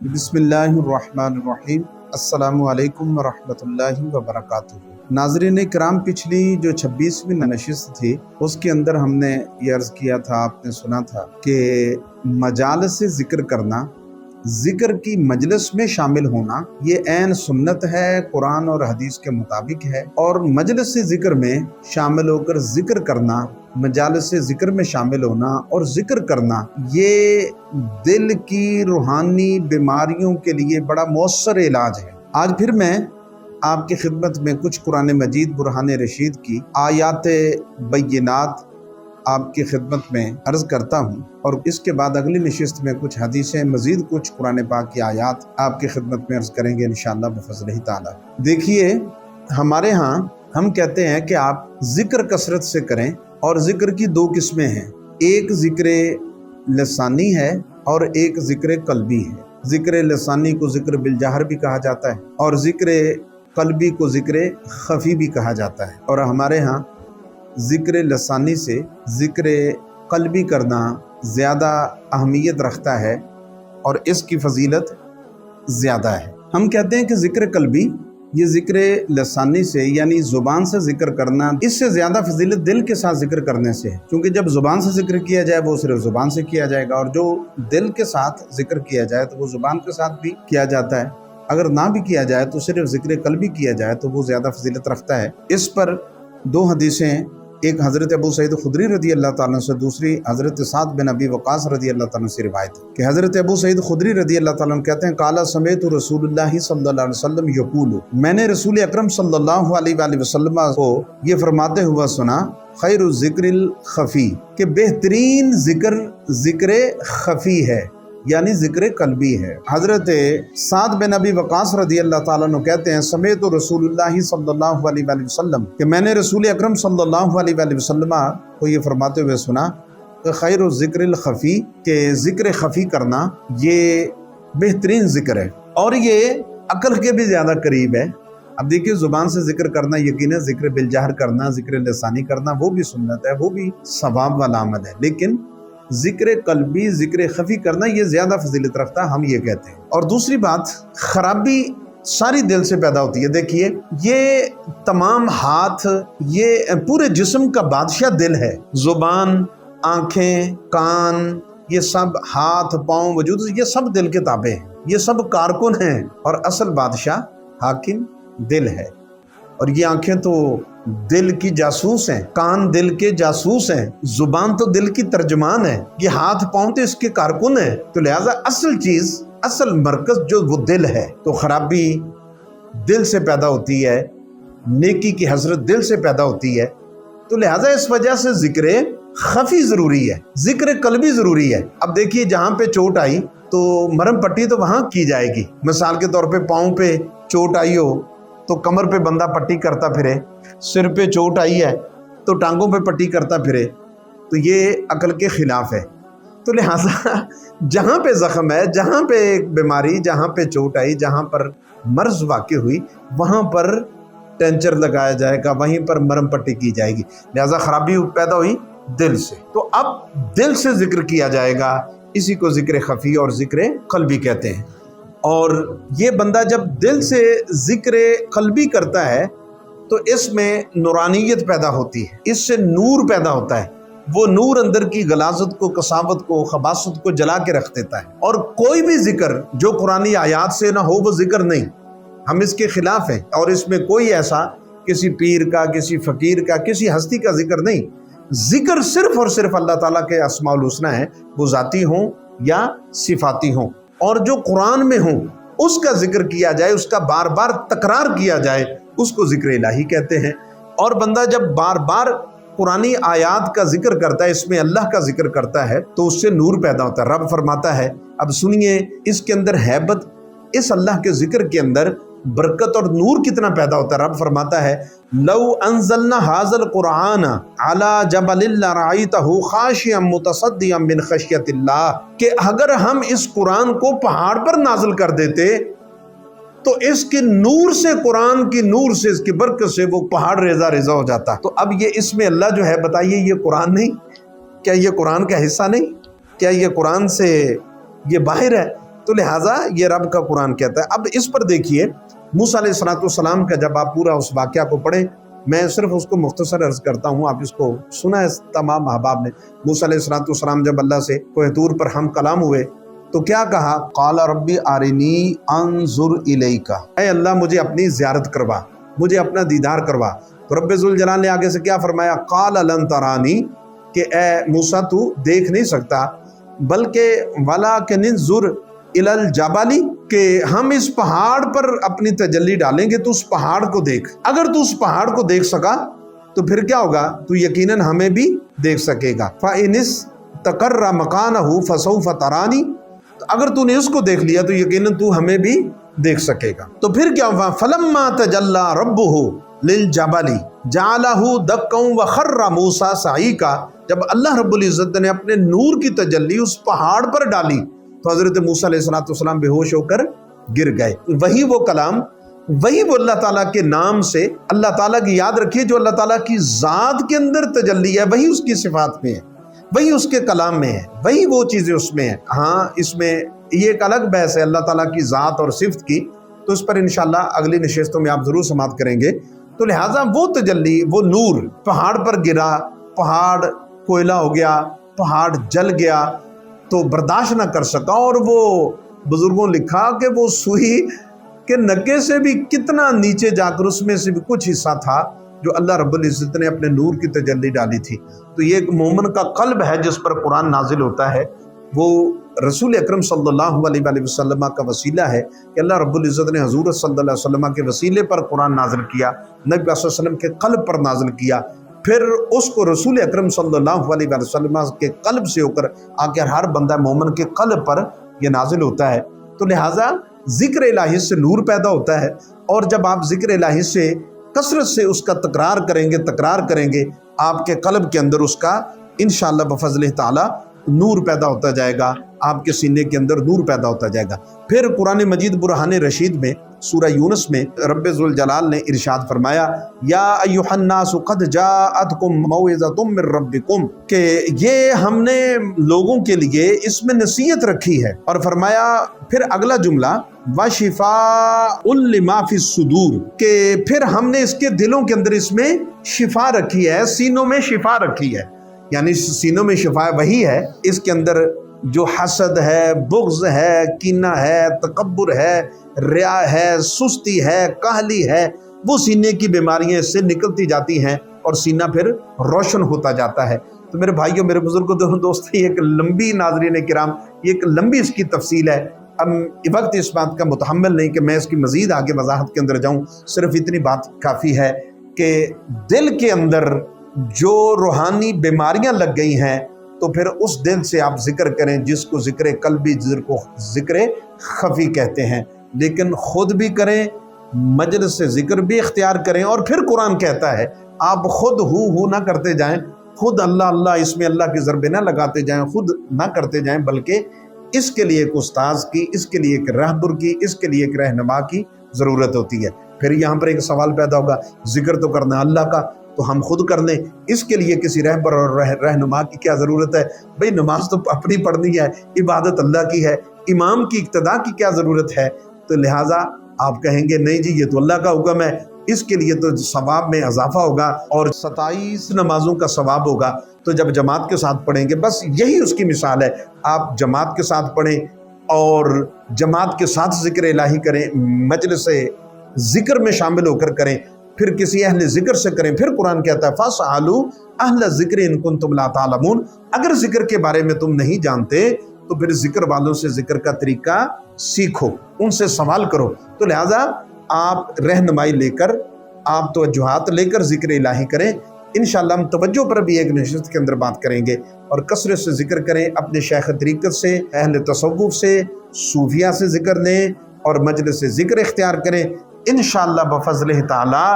बिस्मिल्लाहिर्रहमानिर्रहीम। अस्सलामुअलैकुम वरहमतुल्लाहि वबरकातुहू। नाज़रीन किराम, पिछली जो 26वीं नशिस्त थी उसके अंदर हमने ये अर्ज़ किया था, आपने सुना था कि मजालिस से ज़िक्र करना, ज़िक्र की मजलिस में शामिल होना, ये ऐन सुन्नत है, कुरान और हदीस के मुताबिक है। और मजलिस से ज़िक्र में शामिल होकर ज़िक्र करना, मजालिस से ज़िक्र में शामिल होना और ज़िक्र करना, ये दिल की रूहानी बीमारियों के लिए बड़ा मौसर इलाज है। आज फिर मैं आपकी खिदमत में कुछ कुरान मजीद बुरहान रशीद की आयात बैयिनात आपकी खिदमत में अर्ज़ करता हूँ, और इसके बाद अगली नशिस्त में कुछ हदीसें, मज़ीद कुछ कुरान पाक की आयात आपकी खिदमत में अर्ज़ करेंगे इंशाअल्लाह बिफ़ज़्लिही ताला। देखिए, हमारे यहाँ हम कहते हैं कि आप ज़िक्र कसरत से करें, और ज़िक्र की दो किस्में हैं, एक ज़िक्र लसानी है और एक ज़िक्र कल्बी है। ज़िक्र लसानी को ज़िक्र बिलजहर भी कहा जाता है और ज़िक्र कल्बी को ज़िक्र खफ़ी भी कहा जाता है। और हमारे यहाँ ज़िक्र लसानी से ज़िक्र कल्बी करना ज़्यादा अहमियत रखता है और इसकी फ़जीलत ज़्यादा है। हम कहते हैं कि ज़िक्र कल्बी, ये ज़िक्र लसानी से यानी ज़ुबान से ज़िक्र करना, इससे ज़्यादा फजीलत दिल के साथ ज़िक्र करने से है, क्योंकि जब ज़ुबान से ज़िक्र किया जाए वो सिर्फ ज़ुबान से किया जाएगा, और जो दिल के साथ ज़िक्र किया जाए तो वो ज़ुबान के साथ भी किया जाता है। अगर ना भी किया जाए तो सिर्फ ज़िक्र कल्बी किया जाए तो वो ज़्यादा फजीलत रखता है। इस पर दो हदीसें, एक हज़रत अबू सईद खुदरी रदी अल्लाह ताला से, दूसरी हज़रत साद बिन अबी वक़ास रदी अल्लाह ताला से रिवायत है कि हज़रत अबू सईद खुदरी रदी अल्लाह ताला कहते हैं, काला समेतु रसूलुल्लाह सल्लल्लाहु अलैहि वसल्लम यक़ूलु, मैंने रसूल अकरम सल्लल्लाहु अलैहि वसल्लम को ये फरमाते हुआ सुना, खैरु ज़िक्रिल खफ़ी, कि बेहतरीन ज़िक्र खफ़ी है, यानी ज़िक्र कल्बी है। हज़रत साद बिन अबी वक़ास रदी अल्लाह ताला अन्हु कहते हैं, समेतु रसूलुल्लाह सल्लल्लाहु अलैहि वसल्लम, कि मैंने रसूल अकरम सल्लल्लाहु अलैहि वसल्लम को ये फरमाते हुए सुना कि खैरु ज़िक्रिल खफ़ी, के ज़िक्र खफ़ी करना ये बेहतरीन ज़िक्र है और ये अकल के भी ज़्यादा करीब है। अब देखिए, ज़ुबान से ज़िक्र करना यकीनन, ज़िक्र बिलजहर करना, ज़िक्र लसानी करना, वो भी सुन्नत है, वो भी सवाब वाला अमल है, लेकिन ज़िक्र कल्बी, ज़िक्र खफ़ी करना ये ज़्यादा फजीलत रखता है, हम ये कहते हैं। और दूसरी बात, खराबी सारी दिल से पैदा होती है। देखिए, ये तमाम हाथ, ये पूरे जिस्म का बादशाह दिल है। ज़ुबान, आँखें, कान, ये सब, हाथ पाँव, वजूद, ये सब दिल के ताबे हैं, ये सब कारकुन हैं, और असल बादशाह हाकिम दिल है। और ये आँखें तो दिल की जासूस हैं, कान दिल के जासूस हैं, जुबान तो दिल की तर्जमान है, ये हाथ पाँव तो इसके कारकुन है। तो लिहाजा असल चीज, असल मरकज जो वो दिल है। तो खराबी दिल से पैदा होती है, नेकी की हसरत दिल से पैदा होती है। तो लिहाजा इस वजह से ज़िक्र खफ़ी ज़रूरी है, ज़िक्र कल्बी ज़रूरी है। अब देखिए, जहाँ पे चोट आई तो मरहम पट्टी तो वहाँ की जाएगी। मिसाल के तौर पे पाँव पे चोट आई हो तो कमर पे बंदा पट्टी करता फिरे, सिर पे चोट आई है तो टांगों पे पट्टी करता फिरे, तो ये अकल के ख़िलाफ़ है। तो लिहाजा जहाँ पे ज़ख़म है, जहाँ पे एक बीमारी, जहाँ पे चोट आई, जहाँ पर मर्ज़ वाक़ई हुई, वहाँ पर टेंचर लगाया जाएगा, वहीं पर मरहम पट्टी की जाएगी। लिहाजा ख़राबी पैदा हुई दिल से, तो अब दिल से ज़िक्र किया जाएगा, इसी को ज़िक्र खफ़ी और ज़िक्र कल्बी कहते हैं। और ये बंदा जब दिल से ज़िक्र कल्बी करता है तो इसमें नूरानियत पैदा होती है, इससे नूर पैदा होता है। वो नूर अंदर की गलाजत को, कसावत को, खबासत को जला के रख देता है। और कोई भी ज़िक्र जो कुरानी आयात से ना हो वो ज़िक्र नहीं, हम इसके ख़िलाफ़ हैं। और इसमें कोई ऐसा किसी पीर का, किसी फ़कीर का, किसी हस्ती का ज़िक्र नहीं। ज़िक्र सिर्फ़ और सिर्फ अल्लाह ताला के अस्माउल हुस्ना है, वो ज़ाती हों या सिफ़ाती हों। और जो कुरान में हो उसका जिक्र किया जाए, उसका बार बार तकरार किया जाए, उसको ज़िक्र इलाही कहते हैं। और बंदा जब बार बार कुरानी आयात का जिक्र करता है, इसमें अल्लाह का जिक्र करता है, तो उससे नूर पैदा होता है। रब फरमाता है, अब सुनिए, इसके अंदर हैबत, इस अल्लाह के जिक्र के अंदर बरकत और नूर कितना पैदा होता है। रब फरमाता है, लौ अंज़लना हाज़ल कुरान अला जबलिन लरअयतहु खाशियम मुतसद्दियम मिन खशियतिल्लाह, कि अगर हम इस कुरान को पहाड़ पर नाज़िल कर देते तो इसके नूर से, कुरान की नूर से, इसकी बरकत से वो पहाड़ रेजा रेजा हो जाता। तो अब ये इसमें अल्लाह जो है, बताइए, ये कुरान नहीं? क्या ये कुरान का हिस्सा नहीं? क्या ये कुरान से ये बाहर है? تو لہٰذا یہ رب کا قرآن کہتا ہے۔ اب اس پر دیکھیے موسیٰ علیہ السلام کا جب آپ پورا اس واقعہ کو پڑھیں، میں صرف اس کو مختصر عرض کرتا ہوں، آپ اس کو سنا ہے تمام احباب نے۔ موسیٰ علیہ السلام جب اللہ سے کوہ طور پر ہم کلام ہوئے تو کیا کہا؟ قال ربی ارنی انظر الیک، اے اللہ مجھے اپنی زیارت کروا، مجھے اپنا دیدار کروا۔ تو رب ذوالجلال نے آگے سے کیا فرمایا؟ قال لن ترانی، کہ اے موسیٰ تو دیکھ نہیں سکتا، بلکہ ولکن انظر الی الجبل، کہ ہم اس پہاڑ پر اپنی تجلی ڈالیں گے، تو اس پہاڑ کو دیکھ۔ اگر تو اس پہاڑ کو دیکھ سکا تو پھر کیا ہوگا؟ تو یقیناً ہمیں بھی دیکھ سکے گا۔ فَإِنِ اسْتَقَرَّ مَكَانَهُ فَسَوْفَ تَرَانِي، اگر تو نے اس کو دیکھ لیا تو یقیناً تو ہمیں بھی دیکھ سکے گا۔ تو پھر کیا ہوا؟ فَلَمَّا تَجَلَّى رَبُّهُ لِلْجَبَلِ جَعَلَهُ دَكًّا وَخَرَّ مُوسَىٰ صَعِيقًا، جب اللہ رب العزت نے اپنے نور کی تجلی اس پہاڑ پر ڈالی تو حضرت موسیٰ علیہ السلام بے ہوش ہو کر گر گئے۔ وہی وہ کلام، وہی وہ اللہ تعالیٰ کے نام سے اللہ تعالیٰ کی یاد رکھیے، جو اللہ تعالیٰ کی ذات کے اندر تجلی ہے وہی اس کی صفات میں ہے، وہی اس کے کلام میں ہے، وہی وہ چیزیں اس میں ہیں۔ ہاں اس میں یہ ایک الگ بحث ہے اللہ تعالیٰ کی ذات اور صفت کی، تو اس پر انشاءاللہ اگلی نشستوں میں آپ ضرور سماعت کریں گے۔ تو لہٰذا وہ تجلی، وہ نور پہاڑ پر گرا، پہاڑ کوئلہ ہو گیا، پہاڑ جل گیا تو برداشت نہ کر سکا، اور وہ بزرگوں لکھا کہ وہ سوئی کے نکے سے بھی کتنا نیچے جا کر اس میں سے بھی کچھ حصہ تھا جو اللہ رب العزت نے اپنے نور کی تجلی ڈالی تھی۔ تو یہ ایک مومن کا قلب ہے جس پر قرآن نازل ہوتا ہے، وہ رسول اکرم صلی اللہ علیہ وآلہ وسلم کا وسیلہ ہے کہ اللہ رب العزت نے حضور صلی اللہ علیہ وسلم کے وسیلے پر قرآن نازل کیا، نبی صلی اللہ علیہ وسلم کے قلب پر نازل کیا، پھر اس کو رسول اکرم صلی اللہ علیہ وآلہ وسلم کے قلب سے ہو کر آخر ہر بندہ مومن کے قلب پر یہ نازل ہوتا ہے۔ تو لہٰذا ذکر الہی سے نور پیدا ہوتا ہے، اور جب آپ ذکر الہی سے کثرت سے اس کا تکرار کریں گے آپ کے قلب کے اندر اس کا انشاءاللہ بفضل تعالی نور پیدا ہوتا جائے گا، آپ کے سینے کے اندر نور پیدا ہوتا جائے گا۔ پھر قرآن مجید برہان رشید میں سورہ یونس میں رب ذوالجلال نے ارشاد فرمایا، یا ایھا الناس قد جاءتکم موعظۃ من ربکم، کہ یہ ہم نے لوگوں کے لیے اس میں نصیحت رکھی ہے، اور فرمایا پھر اگلا جملہ وشفاء لما فی الصدور، کہ پھر ہم نے اس کے دلوں کے اندر اس میں شفا رکھی ہے، سینوں میں شفا رکھی ہے، یعنی سینوں میں شفا وہی ہے، اس کے اندر جو حسد ہے، بغض ہے، کینہ ہے، تکبر ہے، ریا ہے، سستی ہے، کاہلی ہے، وہ سینے کی بیماریاں اس سے نکلتی جاتی ہیں اور سینہ پھر روشن ہوتا جاتا ہے۔ تو میرے بھائیوں، میرے بزرگوں، دوستوں، یہ ایک لمبی، ناظرین کرام، یہ ایک لمبی اس کی تفصیل ہے۔ اب وقت اس بات کا متحمل نہیں کہ میں اس کی مزید آگے وضاحت کے اندر جاؤں، صرف اتنی بات کافی ہے کہ دل کے اندر جو روحانی بیماریاں لگ گئی ہیں تو پھر اس دل سے آپ ذکر کریں، جس کو ذکر قلبی، جس کو ذکر خفی کہتے ہیں، لیکن خود بھی کریں، مجلس سے ذکر بھی اختیار کریں، اور پھر قرآن کہتا ہے آپ خود ہو نہ کرتے جائیں، خود اللہ اللہ اس میں اللہ کی ضربیں نہ لگاتے جائیں، خود نہ کرتے جائیں، بلکہ اس کے لیے ایک استاذ کی، اس کے لیے ایک رہبر کی، اس کے لیے ایک رہنما کی ضرورت ہوتی ہے۔ پھر یہاں پر ایک سوال پیدا ہوگا، ذکر تو کرنا اللہ کا، تو ہم خود کر لیں، اس کے لیے کسی رہبر اور رہنما کی کیا ضرورت ہے؟ بھئی نماز تو اپنی پڑھنی ہے، عبادت اللہ کی ہے، امام کی اقتداء کی کیا ضرورت ہے؟ تو لہٰذا آپ کہیں گے نہیں جی یہ تو اللہ کا حکم ہے، اس کے لیے تو ثواب میں اضافہ ہوگا اور 27 نمازوں کا ثواب ہوگا، تو جب جماعت کے ساتھ پڑھیں گے، بس یہی اس کی مثال ہے، آپ جماعت کے ساتھ پڑھیں اور جماعت کے ساتھ ذکر الہی کریں، مجلس ذکر میں شامل ہو کر کریں، پھر کسی اہل ذکر سے کریں۔ پھر قرآن کہتا ہے فَاسْأَلُوا أَهْلَ الذِّكْرِ إِن كُنتُمْ لَا تَعْلَمُونَ، اگر ذکر کے بارے میں تم نہیں جانتے تو پھر ذکر والوں سے ذکر کا طریقہ سیکھو، ان سے سوال کرو۔ تو لہٰذا آپ رہنمائی لے کر، آپ توجہات لے کر ذکر الہی کریں۔ انشاءاللہ ہم توجہ پر بھی ایک نشست کے اندر بات کریں گے، اور کثرت سے ذکر کریں، اپنے شیخ طریقت سے، اہل تصوف سے، صوفیہ سے ذکر لیں اور مجلس سے ذکر اختیار کریں۔ انشاءاللہ بفضل تعالی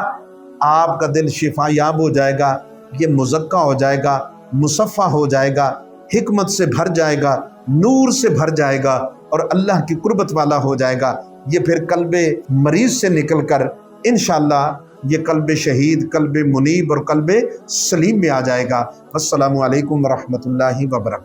آپ کا دل شفا یاب ہو جائے گا، یہ مزکہ ہو جائے گا، مصفہ ہو جائے گا، حکمت سے بھر جائے گا، نور سے بھر جائے گا، اور اللہ کی قربت والا ہو جائے گا۔ یہ پھر قلب مریض سے نکل کر انشاءاللہ یہ قلب شہید، قلب منیب اور قلب سلیم میں آ جائے گا۔ السلام علیکم ورحمۃ اللہ وبرکاتہ۔